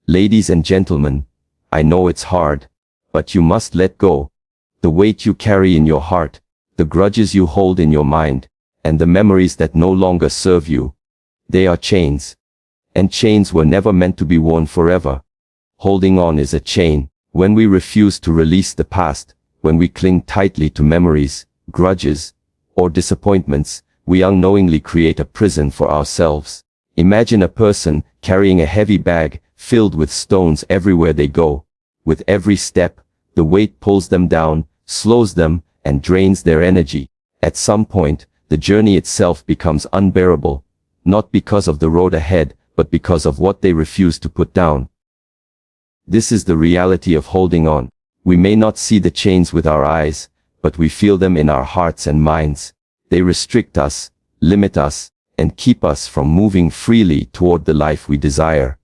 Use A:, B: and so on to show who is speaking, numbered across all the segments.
A: Ladies and gentlemen, I know it's hard, but you must let go. The weight you carry in your heart, the grudges you hold in your mind, and the memories that no longer serve you. They are chains. And chains were never meant to be worn forever. Holding on is a chain. When we refuse to release the past, when we cling tightly to memories, grudges, or disappointments, we unknowingly create a prison for ourselves. Imagine a person carrying a heavy bag filled with stones everywhere they go. With every step, the weight pulls them down, slows them, and drains their energy. At some point, the journey itself becomes unbearable, not because of the road ahead, but because of what they refuse to put down. This is the reality of holding on. We may not see the chains with our eyes, but we feel them in our hearts and minds. They restrict us, limit us, and keep us from moving freely toward the life we desire.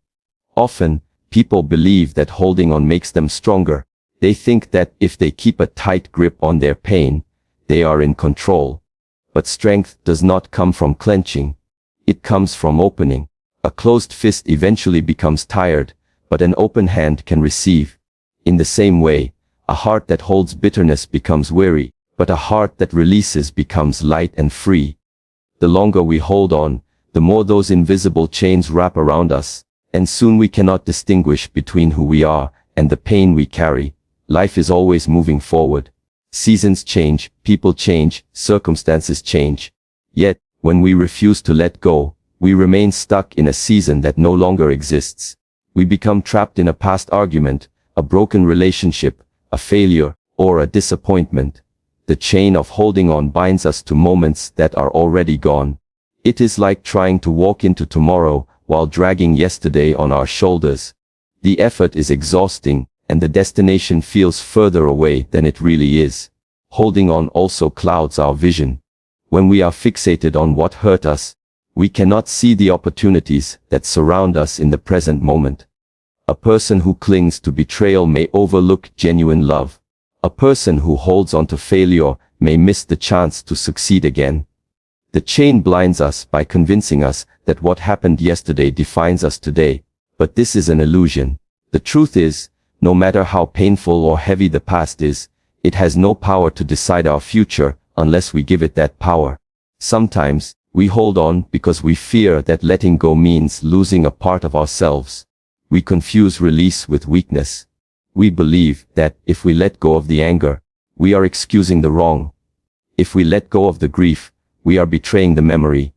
A: Often, people believe that holding on makes them stronger. They think that if they keep a tight grip on their pain, they are in control. But strength does not come from clenching. It comes from opening. A closed fist eventually becomes tired, but an open hand can receive. In the same way, a heart that holds bitterness becomes weary, but a heart that releases becomes light and free. The longer we hold on, the more those invisible chains wrap around us, and soon we cannot distinguish between who we are and the pain we carry. Life is always moving forward. Seasons change, people change, circumstances change. Yet, when we refuse to let go, we remain stuck in a season that no longer exists. We become trapped in a past argument, a broken relationship, a failure, or a disappointment. The chain of holding on binds us to moments that are already gone. It is like trying to walk into tomorrow while dragging yesterday on our shoulders. The effort is exhausting, and the destination feels further away than it really is. Holding on also clouds our vision. When we are fixated on what hurt us, we cannot see the opportunities that surround us in the present moment. A person who clings to betrayal may overlook genuine love. A person who holds on to failure may miss the chance to succeed again. The chain blinds us by convincing us that what happened yesterday defines us today. But this is an illusion. The truth is, no matter how painful or heavy the past is, it has no power to decide our future unless we give it that power. Sometimes, we hold on because we fear that letting go means losing a part of ourselves. We confuse release with weakness. We believe that if we let go of the anger, we are excusing the wrong. If we let go of the grief, we are betraying the memory.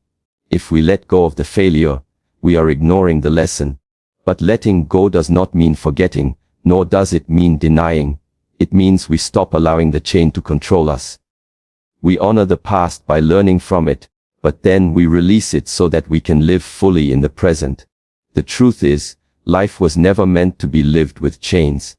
A: If we let go of the failure, we are ignoring the lesson. But letting go does not mean forgetting, nor does it mean denying. It means we stop allowing the chain to control us. We honor the past by learning from it, but then we release it so that we can live fully in the present. The truth is, life was never meant to be lived with chains.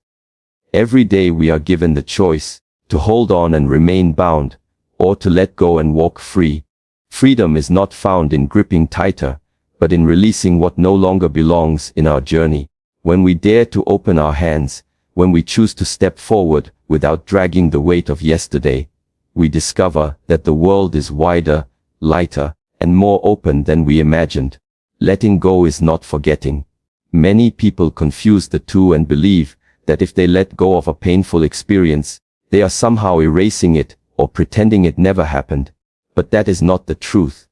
A: Every day we are given the choice to hold on and remain bound, or to let go and walk free. Freedom is not found in gripping tighter, but in releasing what no longer belongs in our journey. When we dare to open our hands, when we choose to step forward without dragging the weight of yesterday, we discover that the world is wider, lighter, and more open than we imagined. Letting go is not forgetting. Many people confuse the two and believe that if they let go of a painful experience, they are somehow erasing it or pretending it never happened. But that is not the truth.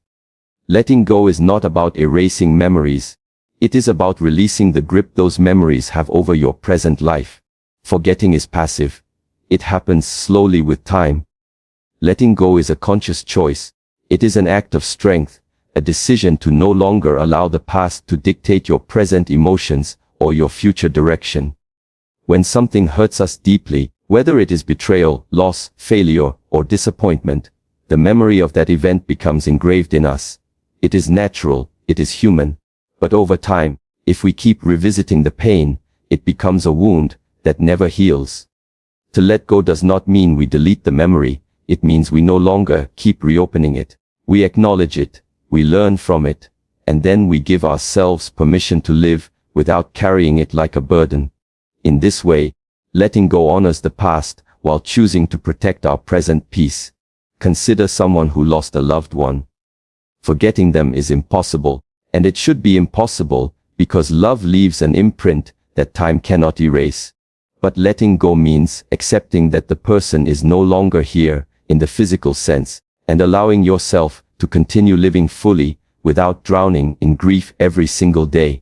A: Letting go is not about erasing memories. It is about releasing the grip those memories have over your present life. Forgetting is passive. It happens slowly with time. Letting go is a conscious choice. It is an act of strength, a decision to no longer allow the past to dictate your present emotions or your future direction. When something hurts us deeply, whether it is betrayal, loss, failure, or disappointment, the memory of that event becomes engraved in us. It is natural, it is human. But over time, if we keep revisiting the pain, it becomes a wound that never heals. To let go does not mean we delete the memory, it means we no longer keep reopening it. We acknowledge it, we learn from it, and then we give ourselves permission to live without carrying it like a burden. In this way, letting go honors the past while choosing to protect our present peace. Consider someone who lost a loved one. Forgetting them is impossible, and it should be impossible because love leaves an imprint that time cannot erase. But letting go means accepting that the person is no longer here in the physical sense, and allowing yourself to continue living fully without drowning in grief every single day.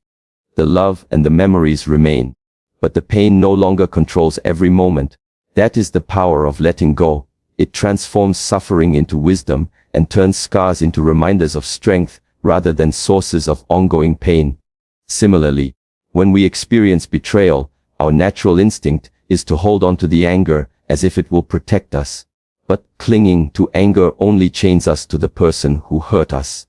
A: The love and the memories remain, but the pain no longer controls every moment. That is the power of letting go. It transforms suffering into wisdom and turns scars into reminders of strength rather than sources of ongoing pain. Similarly, when we experience betrayal, our natural instinct is to hold on to the anger as if it will protect us. But clinging to anger only chains us to the person who hurt us.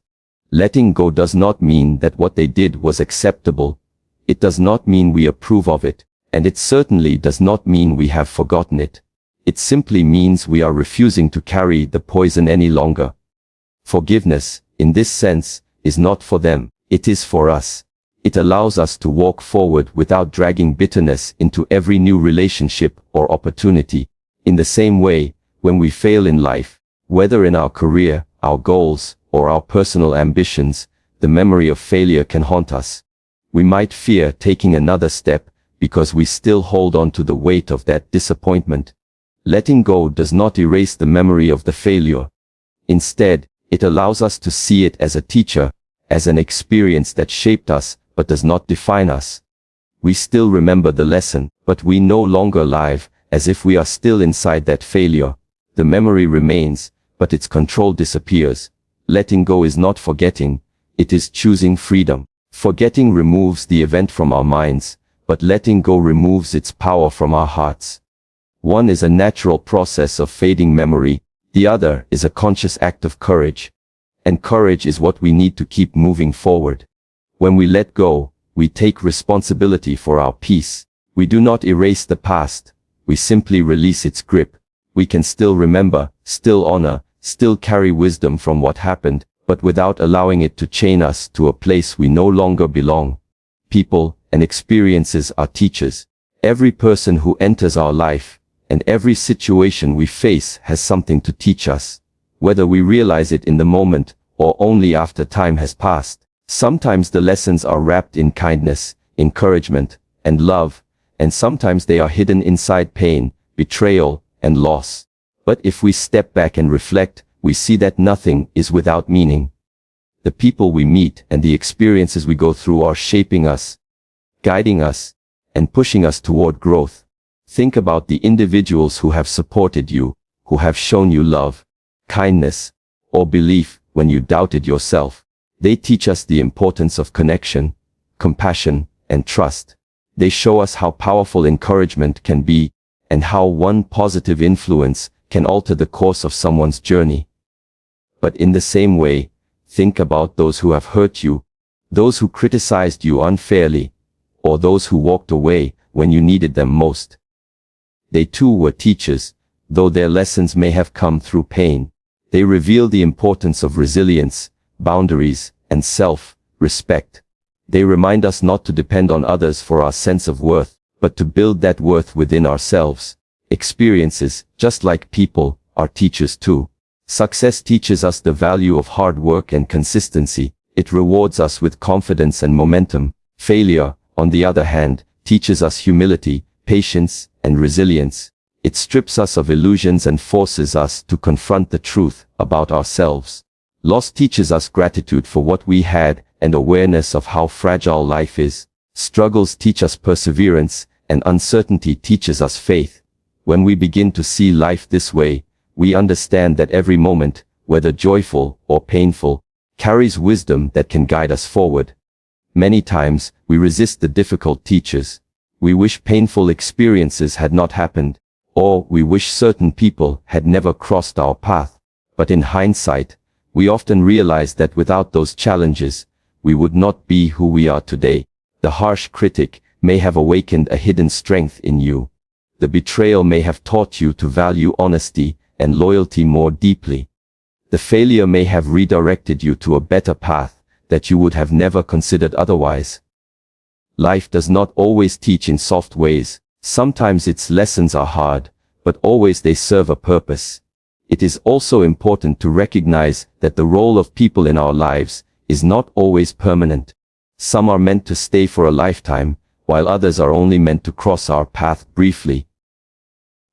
A: Letting go does not mean that what they did was acceptable. It does not mean we approve of it, and it certainly does not mean we have forgotten it. It simply means we are refusing to carry the poison any longer. Forgiveness, in this sense, is not for them, it is for us. It allows us to walk forward without dragging bitterness into every new relationship or opportunity. In the same way, when we fail in life, whether in our career, our goals, or our personal ambitions, the memory of failure can haunt us. We might fear taking another step because we still hold on to the weight of that disappointment. Letting go does not erase the memory of the failure. Instead, it allows us to see it as a teacher, as an experience that shaped us but does not define us. We still remember the lesson, but we no longer live as if we are still inside that failure. The memory remains, but its control disappears. Letting go is not forgetting, it is choosing freedom. Forgetting removes the event from our minds, but letting go removes its power from our hearts. One is a natural process of fading memory, the other is a conscious act of courage. And courage is what we need to keep moving forward. When we let go, we take responsibility for our peace. We do not erase the past, we simply release its grip. We can still remember, still honor, still carry wisdom from what happened, but without allowing it to chain us to a place we no longer belong. People and experiences are teachers. Every person who enters our life, and every situation we face has something to teach us, whether we realize it in the moment, or only after time has passed. Sometimes the lessons are wrapped in kindness, encouragement, and love, and sometimes they are hidden inside pain, betrayal, and loss. But if we step back and reflect, we see that nothing is without meaning. The people we meet and the experiences we go through are shaping us, guiding us, and pushing us toward growth. Think about the individuals who have supported you, who have shown you love, kindness, or belief when you doubted yourself. They teach us the importance of connection, compassion, and trust. They show us how powerful encouragement can be, and how one positive influence can alter the course of someone's journey. But in the same way, think about those who have hurt you, those who criticized you unfairly, or those who walked away when you needed them most. They too were teachers, though their lessons may have come through pain. They reveal the importance of resilience, boundaries, and self-respect. They remind us not to depend on others for our sense of worth, but to build that worth within ourselves. Experiences, just like people, are teachers too. Success teaches us the value of hard work and consistency. It rewards us with confidence and momentum. Failure, on the other hand, teaches us humility, patience, and resilience. It strips us of illusions and forces us to confront the truth about ourselves. Loss teaches us gratitude for what we had and awareness of how fragile life is. Struggles teach us perseverance, and uncertainty teaches us faith. When we begin to see life this way, we understand that every moment, whether joyful or painful, carries wisdom that can guide us forward. Many times, we resist the difficult teachers. We wish painful experiences had not happened, or we wish certain people had never crossed our path. But in hindsight, we often realize that without those challenges, we would not be who we are today. The harsh critic may have awakened a hidden strength in you. The betrayal may have taught you to value honesty and loyalty more deeply. The failure may have redirected you to a better path that you would have never considered otherwise. Life does not always teach in soft ways. Sometimes its lessons are hard, but always they serve a purpose. It is also important to recognize that the role of people in our lives is not always permanent. Some are meant to stay for a lifetime, while others are only meant to cross our path briefly.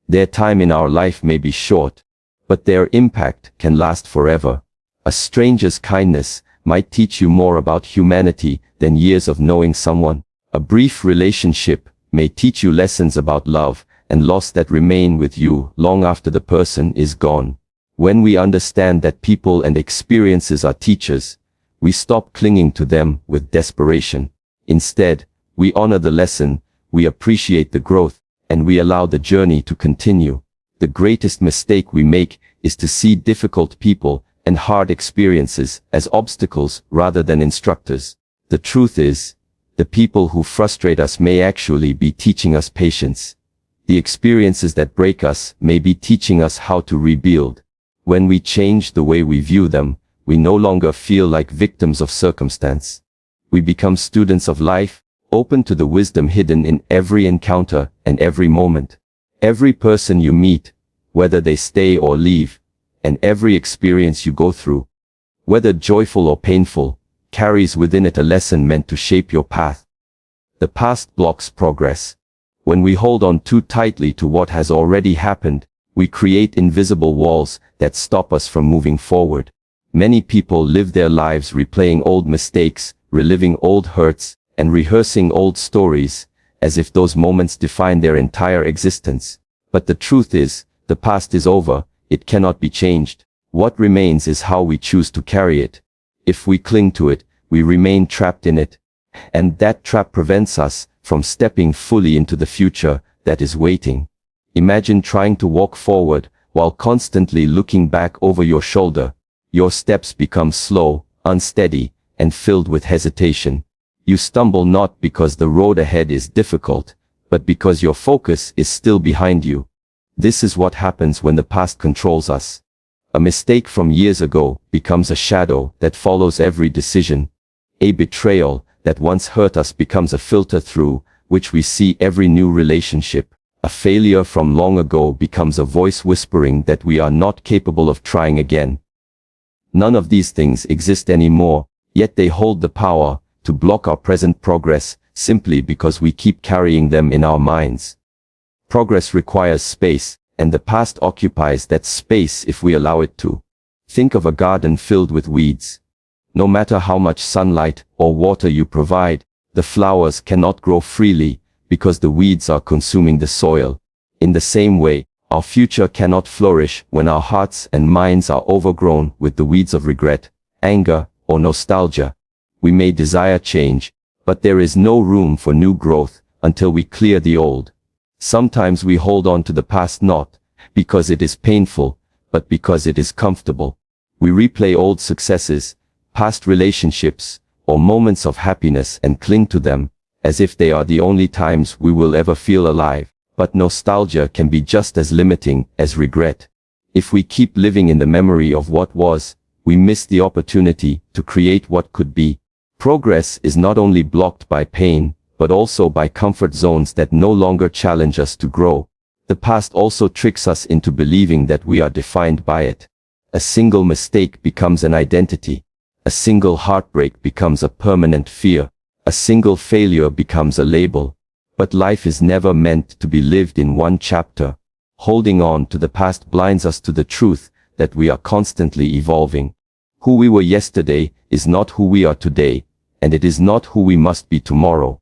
A: Their time in our life may be short, but their impact can last forever. A stranger's kindness might teach you more about humanity than years of knowing someone. A brief relationship may teach you lessons about love and loss that remain with you long after the person is gone. When we understand that people and experiences are teachers, we stop clinging to them with desperation. Instead, we honor the lesson, we appreciate the growth, and we allow the journey to continue. The greatest mistake we make is to see difficult people and hard experiences as obstacles rather than instructors. The truth is, the people who frustrate us may actually be teaching us patience. The experiences that break us may be teaching us how to rebuild. When we change the way we view them, we no longer feel like victims of circumstance. We become students of life, open to the wisdom hidden in every encounter and every moment. Every person you meet, whether they stay or leave, and every experience you go through, whether joyful or painful, carries within it a lesson meant to shape your path. The past blocks progress. When we hold on too tightly to what has already happened, we create invisible walls that stop us from moving forward. Many people live their lives replaying old mistakes, reliving old hurts, and rehearsing old stories, as if those moments define their entire existence. But the truth is, the past is over, it cannot be changed. What remains is how we choose to carry it. If we cling to it, we remain trapped in it. And that trap prevents us from stepping fully into the future that is waiting. Imagine trying to walk forward while constantly looking back over your shoulder. Your steps become slow, unsteady, and filled with hesitation. You stumble not because the road ahead is difficult, but because your focus is still behind you. This is what happens when the past controls us. A mistake from years ago becomes a shadow that follows every decision. A betrayal that once hurt us becomes a filter through which we see every new relationship. A failure from long ago becomes a voice whispering that we are not capable of trying again. None of these things exist anymore, yet they hold the power to block our present progress simply because we keep carrying them in our minds. Progress requires space, and the past occupies that space if we allow it to. Think of a garden filled with weeds. No matter how much sunlight or water you provide, the flowers cannot grow freely because the weeds are consuming the soil. In the same way, our future cannot flourish when our hearts and minds are overgrown with the weeds of regret, anger, or nostalgia. We may desire change, but there is no room for new growth until we clear the old. Sometimes we hold on to the past not because it is painful, but because it is comfortable. We replay old successes, past relationships, or moments of happiness and cling to them, as if they are the only times we will ever feel alive. But nostalgia can be just as limiting as regret. If we keep living in the memory of what was, we miss the opportunity to create what could be. Progress is not only blocked by pain, but also by comfort zones that no longer challenge us to grow. The past also tricks us into believing that we are defined by it. A single mistake becomes an identity. A single heartbreak becomes a permanent fear. A single failure becomes a label. But life is never meant to be lived in one chapter. Holding on to the past blinds us to the truth that we are constantly evolving. Who we were yesterday is not who we are today, and it is not who we must be tomorrow.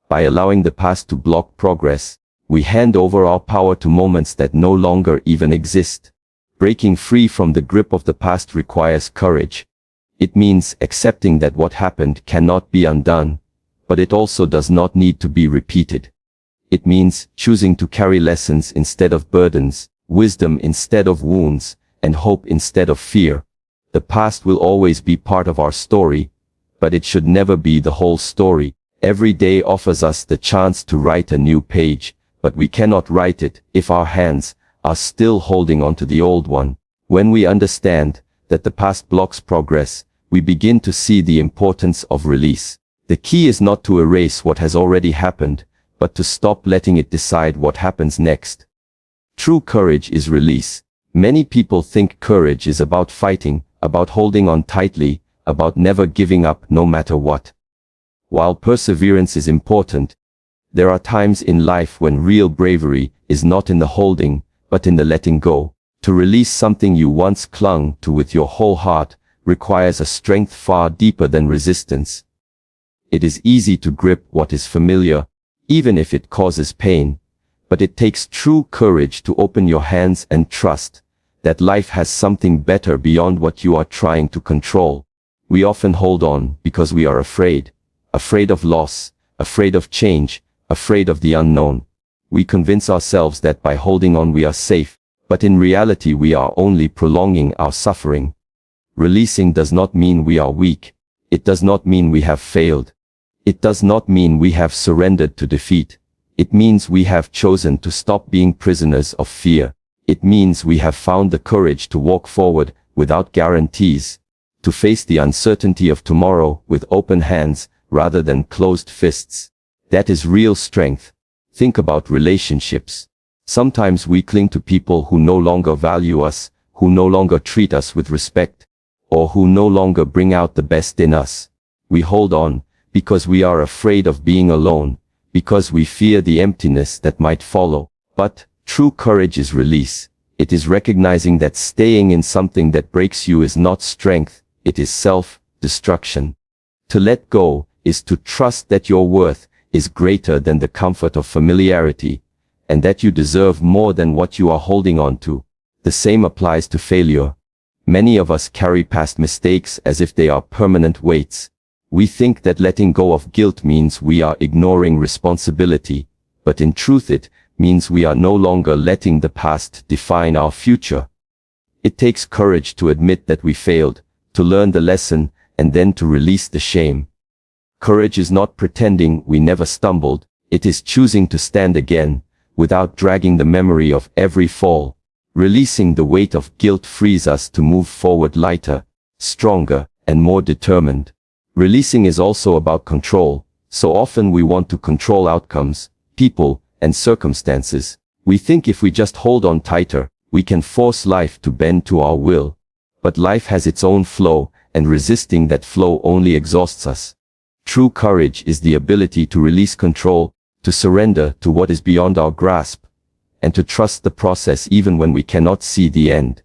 A: By allowing the past to block progress, we hand over our power to moments that no longer even exist. Breaking free from the grip of the past requires courage. It means accepting that what happened cannot be undone, but it also does not need to be repeated. It means choosing to carry lessons instead of burdens, wisdom instead of wounds, and hope instead of fear. The past will always be part of our story, but it should never be the whole story. Every day offers us the chance to write a new page, but we cannot write it if our hands are still holding on to the old one. When we understand that the past blocks progress, we begin to see the importance of release. The key is not to erase what has already happened, but to stop letting it decide what happens next. True courage is release. Many people think courage is about fighting, about holding on tightly, about never giving up no matter what. While perseverance is important, There are times in life when real bravery is not in the holding, but in the letting go. To release something you once clung to with your whole heart requires a strength far deeper than resistance. It is easy to grip what is familiar, even if it causes pain, but it takes true courage to open your hands and trust that life has something better beyond what you are trying to control. We often hold on because we are afraid of loss, afraid of change, afraid of the unknown. We convince ourselves that by holding on we are safe, but in reality we are only prolonging our suffering. Releasing does not mean we are weak. It does not mean we have failed. It does not mean we have surrendered to defeat. It means we have chosen to stop being prisoners of fear. It means we have found the courage to walk forward without guarantees, to face the uncertainty of tomorrow with open hands rather than closed fists. That is real strength. Think about relationships. Sometimes we cling to people who no longer value us, who no longer treat us with respect, or who no longer bring out the best in us. We hold on because we are afraid of being alone, because we fear the emptiness that might follow. But true courage is release. It is recognizing that staying in something that breaks you is not strength, it is self-destruction. To let go is to trust that your worth is greater than the comfort of familiarity, and that you deserve more than what you are holding on to. The same applies to failure. Many of us carry past mistakes as if they are permanent weights. We think that letting go of guilt means we are ignoring responsibility, but in truth it means we are no longer letting the past define our future. It takes courage to admit that we failed, to learn the lesson, and then to release the shame. Courage is not pretending we never stumbled, it is choosing to stand again, without dragging the memory of every fall. Releasing the weight of guilt frees us to move forward lighter, stronger, and more determined. Releasing is also about control. So often we want to control outcomes, people, and circumstances. We think if we just hold on tighter, we can force life to bend to our will. But life has its own flow, and resisting that flow only exhausts us. True courage is the ability to release control, to surrender to what is beyond our grasp, and to trust the process even when we cannot see the end.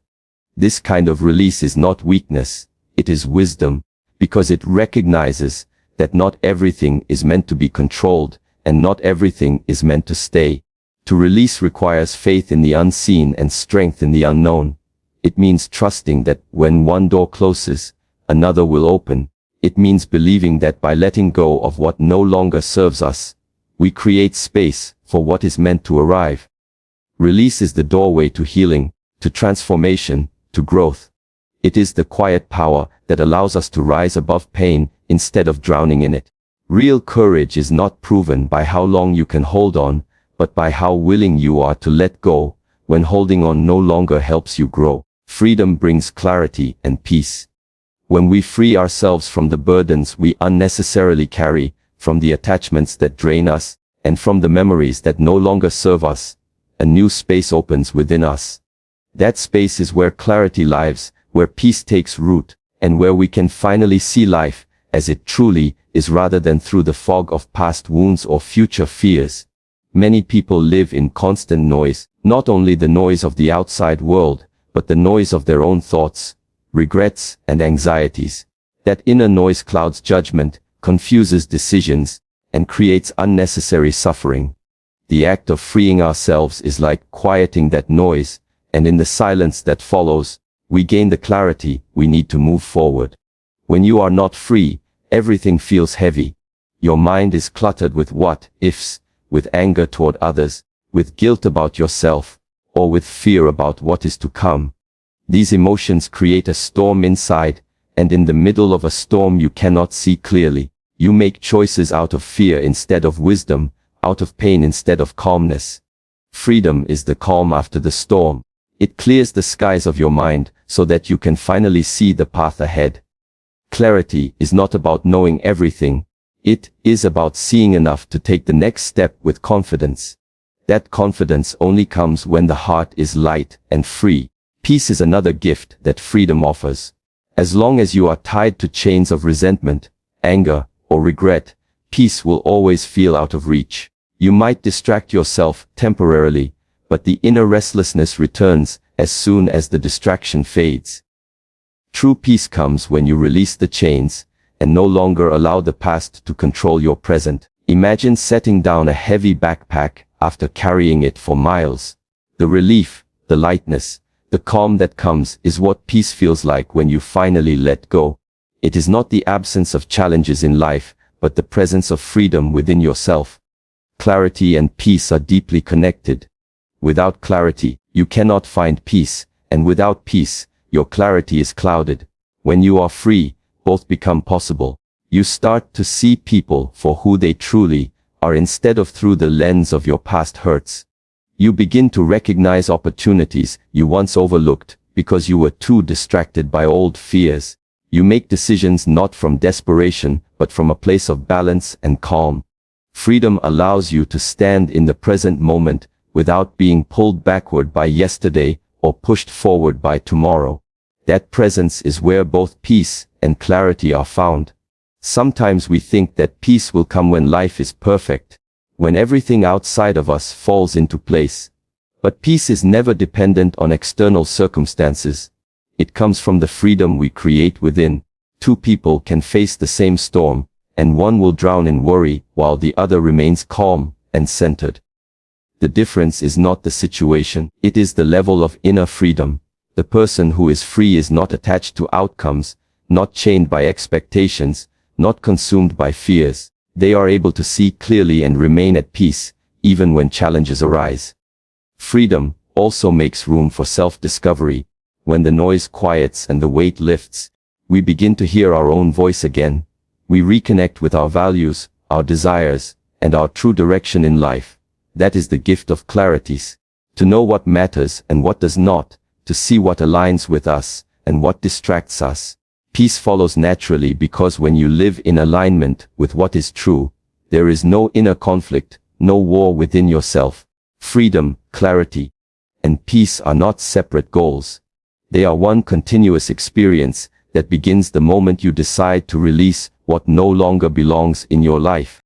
A: This kind of release is not weakness, it is wisdom, because it recognizes that not everything is meant to be controlled, and not everything is meant to stay. To release requires faith in the unseen and strength in the unknown. It means trusting that when one door closes, another will open. It means believing that by letting go of what no longer serves us, we create space for what is meant to arrive. Release is the doorway to healing, to transformation, to growth. It is the quiet power that allows us to rise above pain instead of drowning in it. Real courage is not proven by how long you can hold on, but by how willing you are to let go when holding on no longer helps you grow. Freedom brings clarity and peace. When we free ourselves from the burdens we unnecessarily carry, from the attachments that drain us, and from the memories that no longer serve us, a new space opens within us. That space is where clarity lives, where peace takes root, and where we can finally see life as it truly is rather than through the fog of past wounds or future fears. Many people live in constant noise, not only the noise of the outside world, but the noise of their own thoughts, regrets, and anxieties. That inner noise clouds judgment, confuses decisions, and creates unnecessary suffering. The act of freeing ourselves is like quieting that noise, and in the silence that follows, we gain the clarity we need to move forward. When you are not free, everything feels heavy. Your mind is cluttered with what-ifs, with anger toward others, with guilt about yourself, or with fear about what is to come. These emotions create a storm inside, and in the middle of a storm you cannot see clearly. You make choices out of fear instead of wisdom, out of pain instead of calmness. Freedom is the calm after the storm. It clears the skies of your mind so that you can finally see the path ahead. Clarity is not about knowing everything. It is about seeing enough to take the next step with confidence. That confidence only comes when the heart is light and free. Peace is another gift that freedom offers. As long as you are tied to chains of resentment, anger, or regret, peace will always feel out of reach. You might distract yourself temporarily, but the inner restlessness returns as soon as the distraction fades. True peace comes when you release the chains and no longer allow the past to control your present. Imagine setting down a heavy backpack after carrying it for miles. The relief, the lightness, the calm that comes is what peace feels like when you finally let go. It is not the absence of challenges in life, but the presence of freedom within yourself. Clarity and peace are deeply connected. Without clarity, you cannot find peace, and without peace, your clarity is clouded. When you are free, both become possible. You start to see people for who they truly are instead of through the lens of your past hurts. You begin to recognize opportunities you once overlooked because you were too distracted by old fears. You make decisions not from desperation, but from a place of balance and calm. Freedom allows you to stand in the present moment without being pulled backward by yesterday or pushed forward by tomorrow. That presence is where both peace and clarity are found. Sometimes we think that peace will come when life is perfect, when everything outside of us falls into place. But peace is never dependent on external circumstances. It comes from the freedom we create within. Two people can face the same storm, and one will drown in worry while the other remains calm and centered. The difference is not the situation, it is the level of inner freedom. The person who is free is not attached to outcomes, not chained by expectations, not consumed by fears. They are able to see clearly and remain at peace, even when challenges arise. Freedom also makes room for self-discovery. When the noise quiets and the weight lifts, we begin to hear our own voice again. We reconnect with our values, our desires, and our true direction in life. That is the gift of clarities. To know what matters and what does not, to see what aligns with us and what distracts us. Peace follows naturally because when you live in alignment with what is true, there is no inner conflict, no war within yourself. Freedom, clarity, and peace are not separate goals. They are one continuous experience that begins the moment you decide to release what no longer belongs in your life.